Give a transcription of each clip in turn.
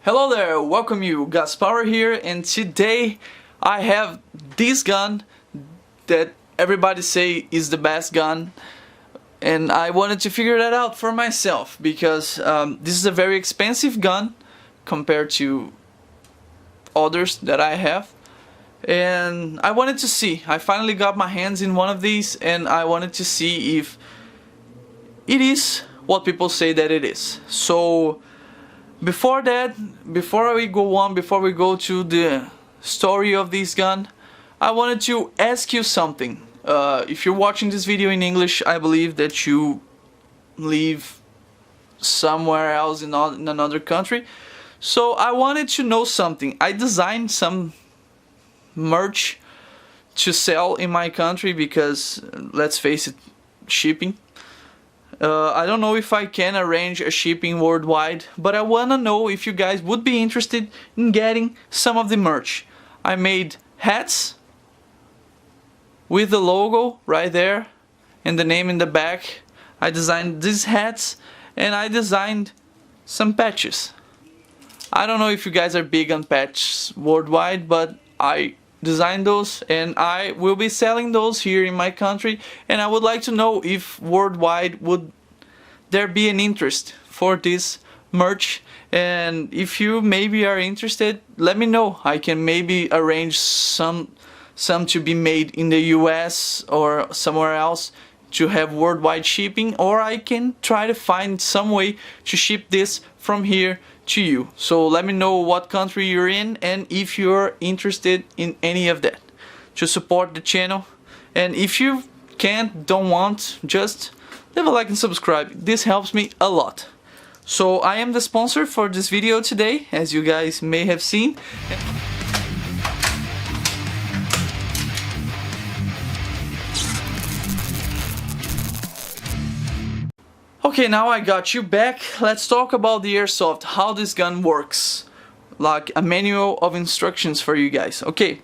Hello there, welcome you, Gbbr here, and today I have this gun that everybody say is the best gun, and I wanted to figure that out for myself because this is a very expensive gun compared to others that I have, and I wanted to see. I finally got my hands in one of these and I wanted to see if it is what people say that it is. So before we go to the story of this gun, I wanted to ask you something. If you're watching this video in English, I believe that you live somewhere else in another country. So I wanted to know something. I designed some merch to sell in my country because, let's face it, shipping. I don't know if I can arrange a shipping worldwide, but I wanna know if you guys would be interested in getting some of the merch. I made hats with the logo right there and the name in the back. I designed these hats and I designed some patches. I don't know if you guys are big on patches worldwide, but I designed those and I will be selling those here in my country, and I would like to know if worldwide would there be an interest for this merch, and if you maybe are interested, let me know. I can maybe arrange some to be made in the US or somewhere else to have worldwide shipping, or I can try to find some way to ship this from here to you. So let me know what country you're in and if you're interested in any of that to support the channel. And if you don't want, just leave a like and subscribe. This helps me a lot. So I am the sponsor for this video today, as you guys may have seen. Okay, now I got you back. Let's talk about the Airsoft, how this gun works. Like a manual of instructions for you guys. Okay,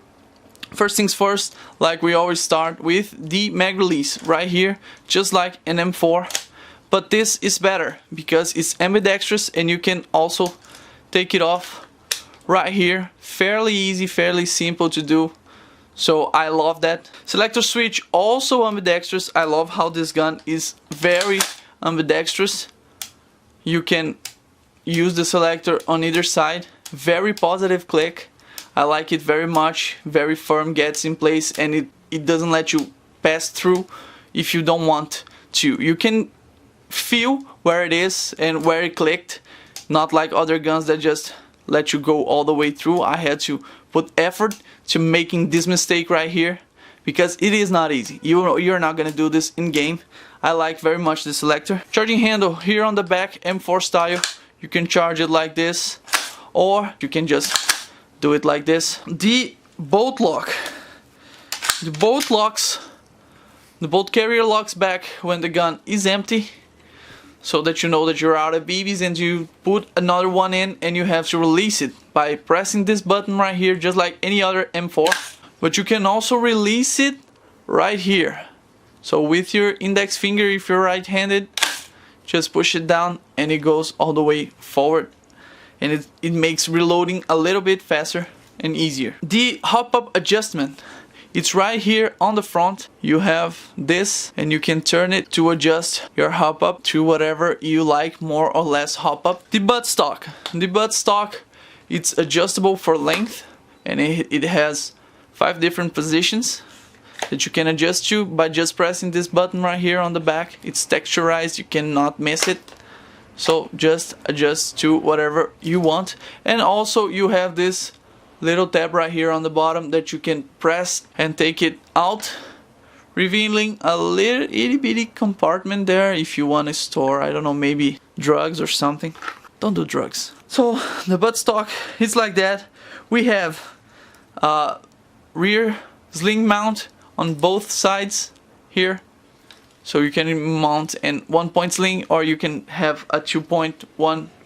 first things first, like we always start with the mag release right here, just like an M4. But this is better because it's ambidextrous and you can also take it off right here. Fairly easy, fairly simple to do. So I love that. Selector switch, also ambidextrous. I love how this gun is very ambidextrous. You can use the selector on either side. Very positive click. I like it very much. Very firm, gets in place, and it doesn't let you pass through if you don't want to. You can feel where it is and where it clicked, not like other guns that just let you go all the way through. I had to put effort to making this mistake right here because it is not easy. You're not gonna do this in game. I like very much the selector. Charging handle here on the back, M4 style. You can charge it like this, or you can just do it like this. The bolt lock. The bolt carrier locks back when the gun is empty, so that you know that you're out of BBs, and you put another one in and you have to release it by pressing this button right here, just like any other M4. But you can also release it right here. So with your index finger, if you're right-handed, just push it down and it goes all the way forward, and it makes reloading a little bit faster and easier. The hop-up adjustment, it's right here on the front. You have this and you can turn it to adjust your hop-up to whatever you like, more or less hop-up. The buttstock. The buttstock, it's adjustable for length, and it has 5 different positions that you can adjust to by just pressing this button right here on the back. It's texturized, you cannot miss it. So just adjust to whatever you want. And also you have this little tab right here on the bottom that you can press and take it out, revealing a little itty bitty compartment there if you want to store, I don't know, maybe drugs or something. Don't do drugs. So the buttstock is like that. We have rear sling mount on both sides here, so you can mount a 1-point sling, or you can have a 2-point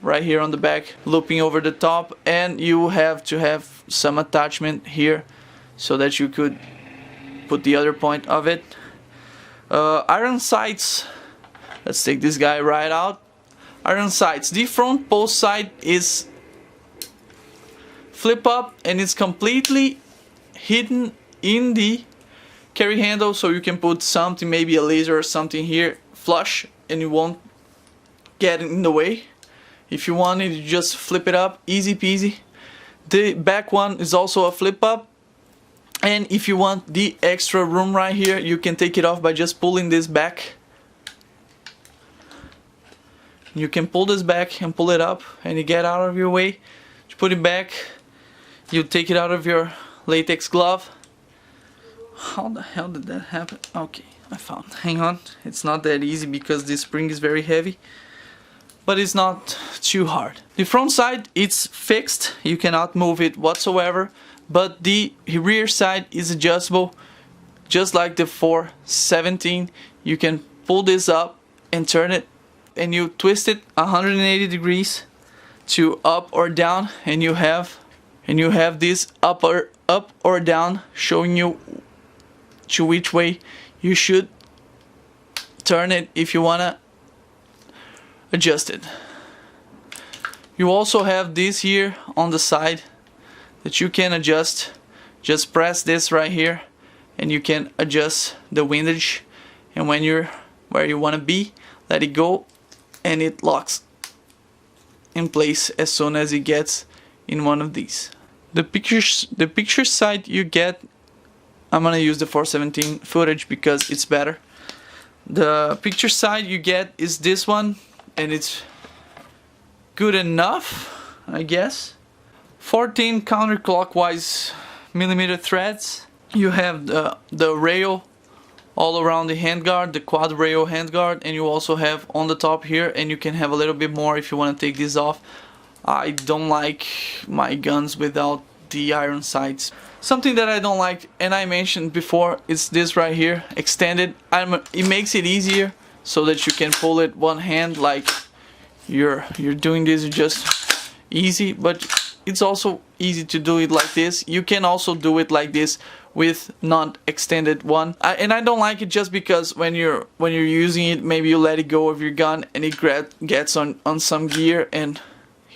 right here on the back looping over the top, and you have to have some attachment here so that you could put the other point of it. Iron sights, let's take this guy right out. Iron sights, the front post sight is flip up and it's completely hidden in the carry handle, so you can put something, maybe a laser or something here flush, and it won't get in the way. If you want it, you just flip it up, easy peasy. The back one is also a flip up, and if you want the extra room right here, you can take it off by just pulling this back. You can pull this back and pull it up, and you get out of your way. You put it back, you take it out of your latex glove. How the hell did that happen? Okay, I found. Hang on, it's not that easy because this spring is very heavy, but it's not too hard. The front side, it's fixed, you cannot move it whatsoever, but the rear side is adjustable, just like the 417. You can pull this up and turn it, and you twist it 180 degrees to up or down, and you have this up or down showing you to which way you should turn it if you wanna adjust it. You also have this here on the side that you can adjust. Just press this right here and you can adjust the windage, and when you're where you want to be, let it go and it locks in place as soon as it gets in one of these. The picture side you get, I'm gonna use the 417 footage because it's better. The picture side you get is this one, and it's good enough, I guess. 14 counterclockwise millimeter threads. You have the rail all around the handguard, the quad rail handguard, and you also have on the top here, and you can have a little bit more if you want to take this off. I don't like my guns without the iron sights. Something that I don't like, and I mentioned before, is this right here, extended. It makes it easier so that you can pull it one hand, like you're doing this, just easy, but it's also easy to do it like this. You can also do it like this with not extended one. And I don't like it just because when you're using it, maybe you let it go of your gun and it gets on some gear and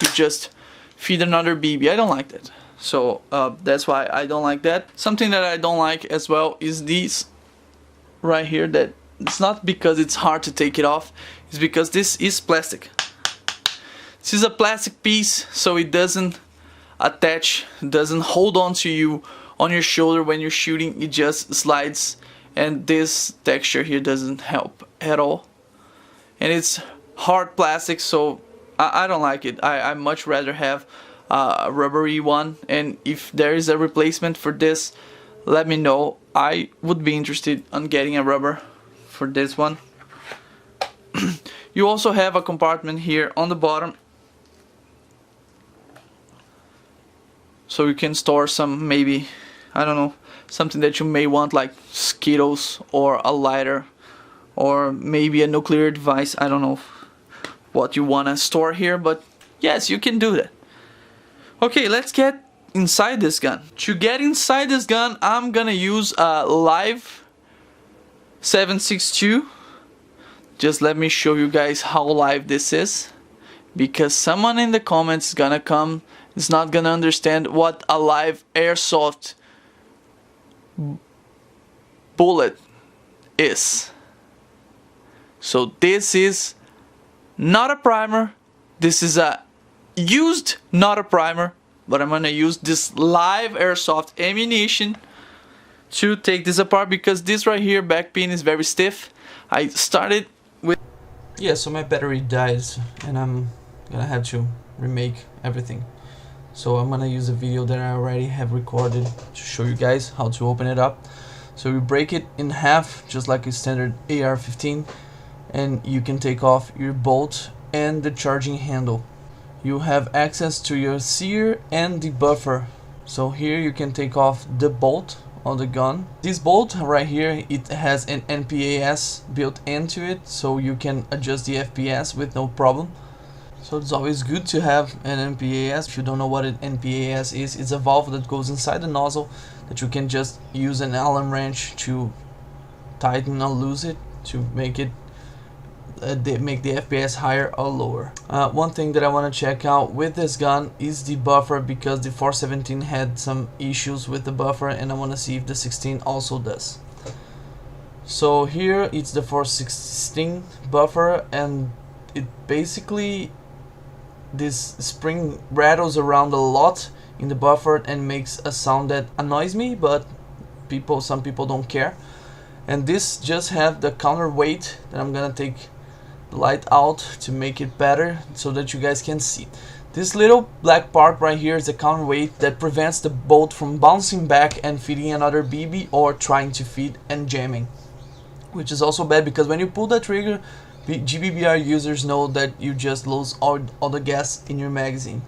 you just feed another BB. I don't like that. So that's why I don't like that. Something that I don't like as well is these right here, that it's not because it's hard to take it off, it's because this is plastic. This is a plastic piece, so it doesn't attach, doesn't hold on to you on your shoulder when you're shooting. It just slides, and this texture here doesn't help at all. And it's hard plastic, so I don't like it. I much rather have a rubbery one, and if there is a replacement for this, let me know. I would be interested in getting a rubber for this one. You also have a compartment here on the bottom, so you can store some, maybe, I don't know, something that you may want, like Skittles or a lighter or maybe a nuclear device. I don't know what you want to store here, but yes, you can do that. Okay, let's get inside this gun. To get inside this gun, I'm gonna use a live 7.62. Just let me show you guys how live this is, because someone in the comments is not gonna understand what a live airsoft bullet is. So this is not a primer, this is a used, not a primer, but I'm gonna use this live airsoft ammunition to take this apart, because this right here back pin is very stiff. I started with so my battery died and I'm gonna have to remake everything. So I'm gonna use a video that I already have recorded to show you guys how to open it up. So you break it in half just like a standard AR-15, and you can take off your bolt and the charging handle. You have access to your sear and the buffer. So here you can take off the bolt on the gun. This bolt right here, it has an NPAS built into it, so you can adjust the FPS with no problem. So it's always good to have an NPAS. If you don't know what an NPAS is, it's a valve that goes inside the nozzle that you can just use an Allen wrench to tighten or loose it to make it they make the FPS higher or lower. One thing that I want to check out with this gun is the buffer, because the 417 had some issues with the buffer, and I want to see if the 16 also does. So here it's the 416 buffer, and it basically, this spring rattles around a lot in the buffer and makes a sound that annoys me, but some people don't care. And this just have the counterweight that I'm gonna take the light out to make it better so that you guys can see. This little black part right here is the counterweight that prevents the bolt from bouncing back and feeding another BB or trying to feed and jamming, which is also bad because when you pull the trigger, Gbbr users know that you just lose all the gas in your magazine.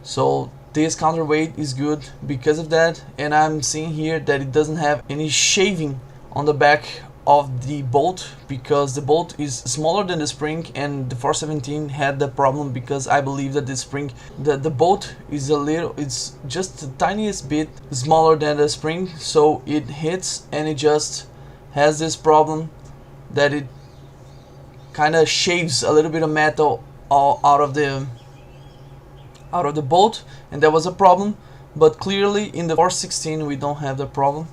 So this counterweight is good because of that, and I'm seeing here that it doesn't have any shaving on the back of the bolt, because the bolt is smaller than the spring, and the 417 had the problem because I believe that the spring, the bolt is it's just the tiniest bit smaller than the spring, so it hits and it just has this problem that it kind of shaves a little bit of metal out of the bolt, and that was a problem. But clearly in the 416 we don't have the problem,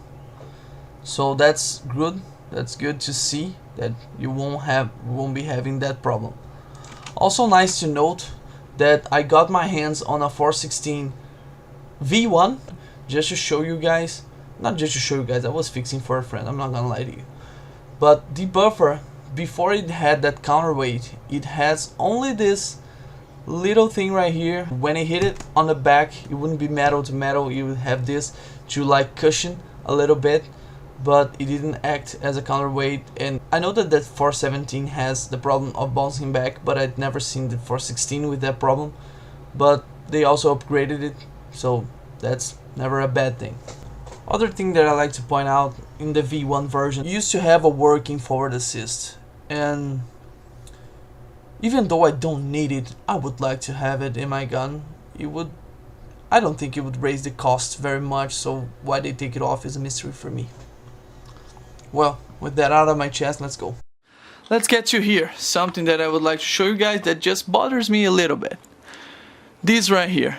so that's good. That's good to see that you won't be having that problem. Also nice to note that I got my hands on a 416 V1 just to show you guys, not just to show you guys, I was fixing for a friend, I'm not gonna lie to you. But the buffer, before it had that counterweight, it has only this little thing right here. When I hit it on the back, it wouldn't be metal to metal, you would have this to like cushion a little bit, but it didn't act as a counterweight. And I know that 417 has the problem of bouncing back, but I'd never seen the 416 with that problem. But they also upgraded it, so that's never a bad thing. Other thing that I like to point out, in the V1 version, you used to have a working forward assist, and even though I don't need it, I would like to have it in my gun. I don't think it would raise the cost very much, so why they take it off is a mystery for me. Well, with that out of my chest, let's go. Let's get to here, something that I would like to show you guys that just bothers me a little bit. This right here.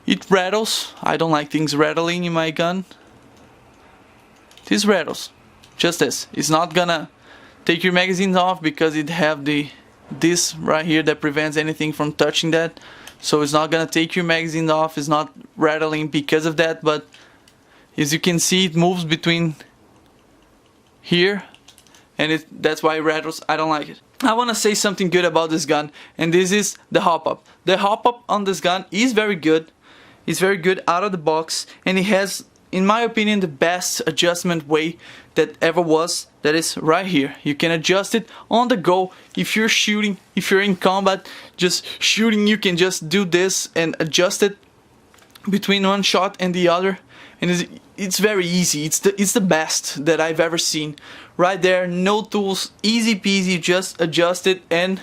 It rattles. I don't like things rattling in my gun. This rattles. Just this. It's not gonna take your magazines off because it have this right here that prevents anything from touching that. So it's not gonna take your magazines off. It's not rattling because of that, but as you can see, it moves between here, and that's why it rattles. I don't like it. I want to say something good about this gun, and this is the hop up. The hop up on this gun is very good. It's very good out of the box, and it has, in my opinion, the best adjustment way that ever was. That is right here. You can adjust it on the go. If you're shooting, if you're in combat, just shooting, you can just do this and adjust it between one shot and the other. And it's very easy. It's the best that I've ever seen. Right there, no tools, easy peasy, just adjust it, and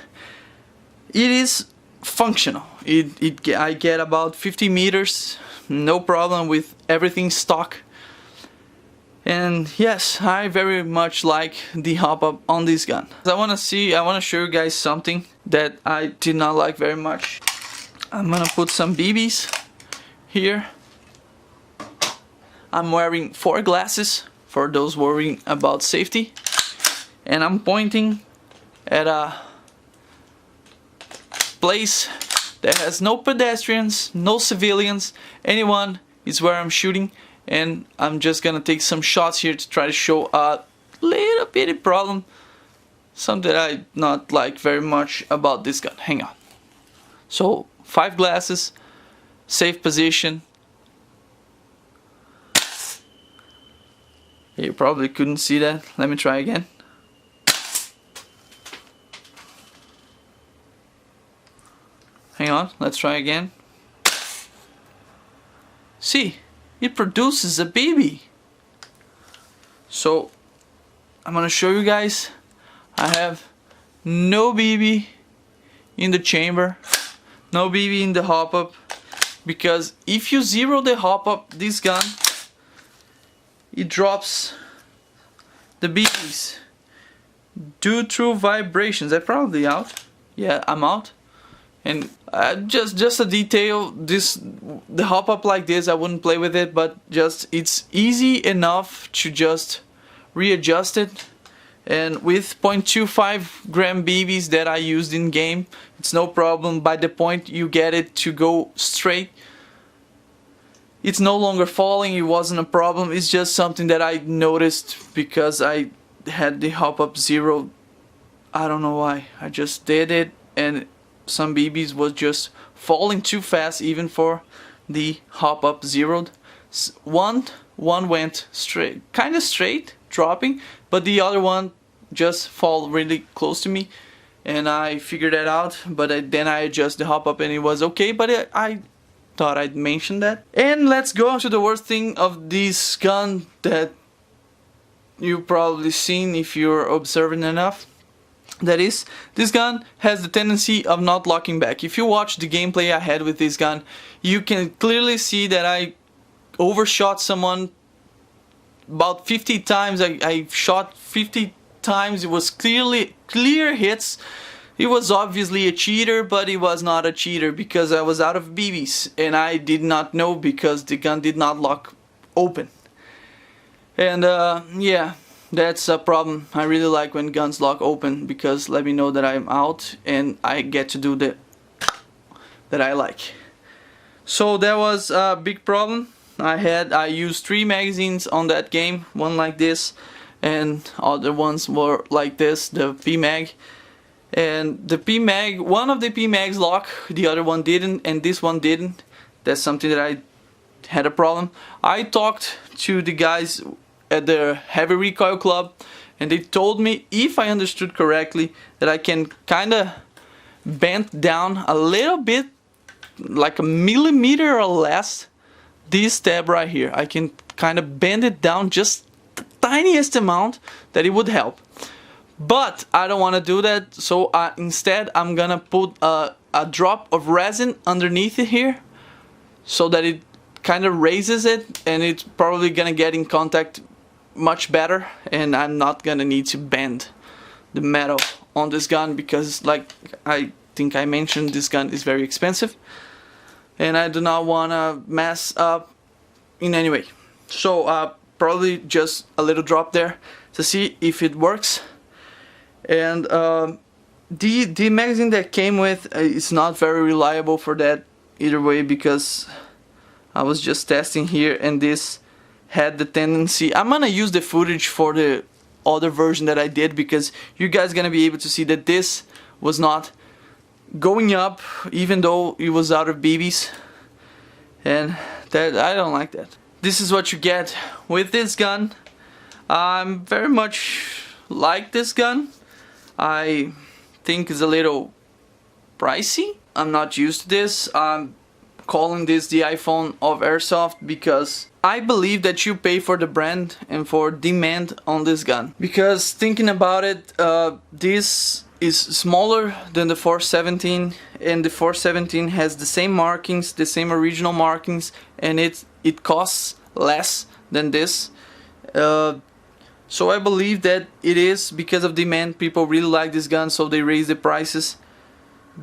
it is functional. I get about 50 meters, no problem with everything stock. And yes, I very much like the hop up on this gun. I want to show you guys something that I did not like very much. I'm gonna put some BBs here. I'm wearing 4 glasses for those worrying about safety, and I'm pointing at a place that has no pedestrians, no civilians, anyone is where I'm shooting, and I'm just gonna take some shots here to try to show a little bitty problem, something that I not like very much about this gun. Hang on. So 5 glasses, safe position. You probably couldn't see that. Let me try again. Hang on, let's try again. See, it produces a BB. So I'm gonna show you guys. I have no BB in the chamber, no BB in the hop up, because if you zero the hop up, this gun, it drops the BBs. due to vibrations. I'm probably out. Yeah, I'm out. And just a detail, the hop up like this, I wouldn't play with it, but just it's easy enough to just readjust it. And with 0.25 gram BBs that I used in game, it's no problem. By the point you get it to go straight, it's no longer falling. It wasn't a problem. It's just something that I noticed because I had the hop up zero. I don't know why. I just did it, and some BBs was just falling too fast even for the hop up zeroed. One went straight, kind of straight, dropping, but the other one just fall really close to me, and I figured that out. But then I adjust the hop up and it was okay. But I thought I'd mention that. And let's go to the worst thing of this gun that you've probably seen if you're observant enough. That is, this gun has the tendency of not locking back. If you watch the gameplay I had with this gun, you can clearly see that I overshot someone about 50 times. I shot 50 times. It was clear hits. He was obviously a cheater, but he was not a cheater because I was out of BBs and I did not know because the gun did not lock open. And yeah, that's a problem. I really like when guns lock open because let me know that I'm out and I get to do the that I like. So that was a big problem. I used 3 magazines on that game, one like this and other ones were like this, the PMag. And the PMag, one of the PMags lock, the other one didn't, and this one didn't. That's something that I had a problem. I talked to the guys at the Heavy Recoil Club and they told me, if I understood correctly, that I can kinda bend down a little bit, like a millimeter or less, this tab right here. I can kinda bend it down just the tiniest amount that it would help. But I don't want to do that, so instead I'm gonna put a drop of resin underneath it here so that it kind of raises it and it's probably gonna get in contact much better, and I'm not gonna need to bend the metal on this gun because, like I think I mentioned, this gun is very expensive and I do not want to mess up in any way. So probably just a little drop there to see if it works. And the magazine that came with is not very reliable for that either way, because I was just testing here and this had the tendency. I'm gonna use the footage for the other version that I did because you guys gonna be able to see that this was not going up even though it was out of BBs, and that I don't like that. This is what you get with this gun. I'm very much like this gun. I think it's a little pricey. I'm not used to this. I'm calling this the iPhone of Airsoft because I believe that you pay for the brand and for demand on this gun. Because thinking about it, this is smaller than the 417 and the 417 has the same markings, the same original markings, and it costs less than this. So I believe that it is because of demand. People really like this gun, so they raise the prices.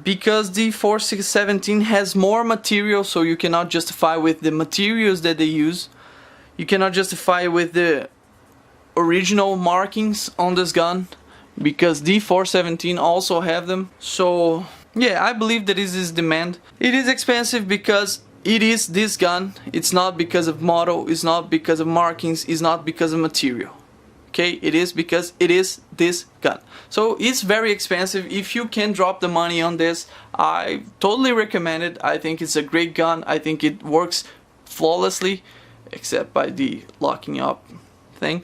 Because the 417 has more material, so you cannot justify with the materials that they use. You cannot justify with the original markings on this gun because the 417 also have them. So yeah, I believe that this is demand. It is expensive because it is this gun. It's not because of model, it's not because of markings, it's not because of material. Okay, it is because it is this gun. So it's very expensive. If you can drop the money on this, I totally recommend it. I think it's a great gun. I think it works flawlessly, except by the locking up thing.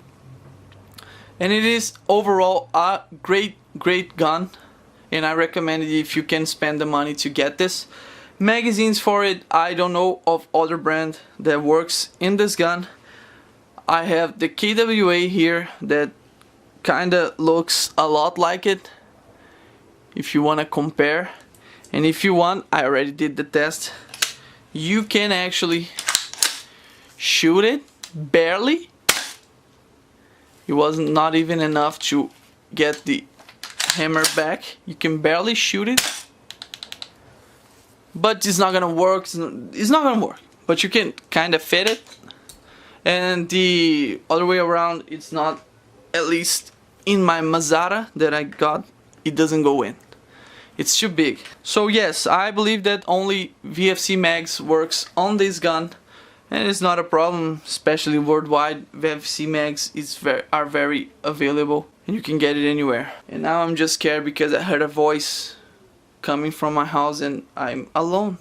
And it is overall a great gun, and I recommend it if you can spend the money to get this. Magazines for it, I don't know of other brand that works in this gun. I have the KWA here that kinda looks a lot like it if you wanna compare. And if you want, I already did the test, you can actually shoot it barely. It wasn't not even enough to get the hammer back. You can barely shoot it, but it's not gonna work. It's not gonna work, but you can kind of fit it. And the other way around, it's not, at least in my Mazara that I got, it doesn't go in. It's too big. So yes, I believe that only VFC mags works on this gun, and it's not a problem, especially worldwide. VFC mags are very available and you can get it anywhere. And now I'm just scared because I heard a voice coming from my house and I'm alone.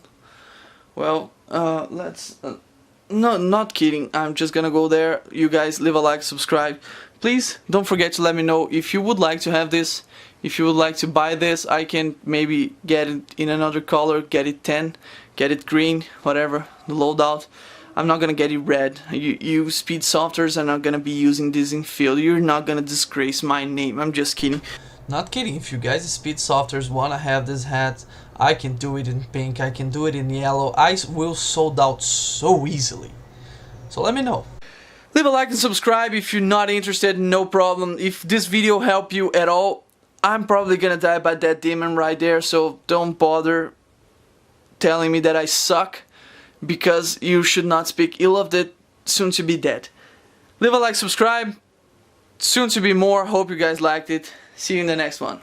Well, no, not kidding. I'm just gonna go there. You guys leave a like, subscribe. Please don't forget to let me know if you would like to have this. If you would like to buy this, I can maybe get it in another color, get it tan, get it green, whatever, the loadout. I'm not gonna get it red. You speed softers are not gonna be using this in field. You're not gonna disgrace my name. I'm just kidding. Not kidding. If you guys speed softers wanna have this hat, I can do it in pink, I can do it in yellow. I will sold out so easily. So let me know. Leave a like and subscribe if you're not interested, no problem. If this video helped you at all, I'm probably gonna die by that demon right there, so don't bother telling me that I suck, because you should not speak ill of the soon to be dead. Leave a like, subscribe, soon to be more. Hope you guys liked it. See you in the next one.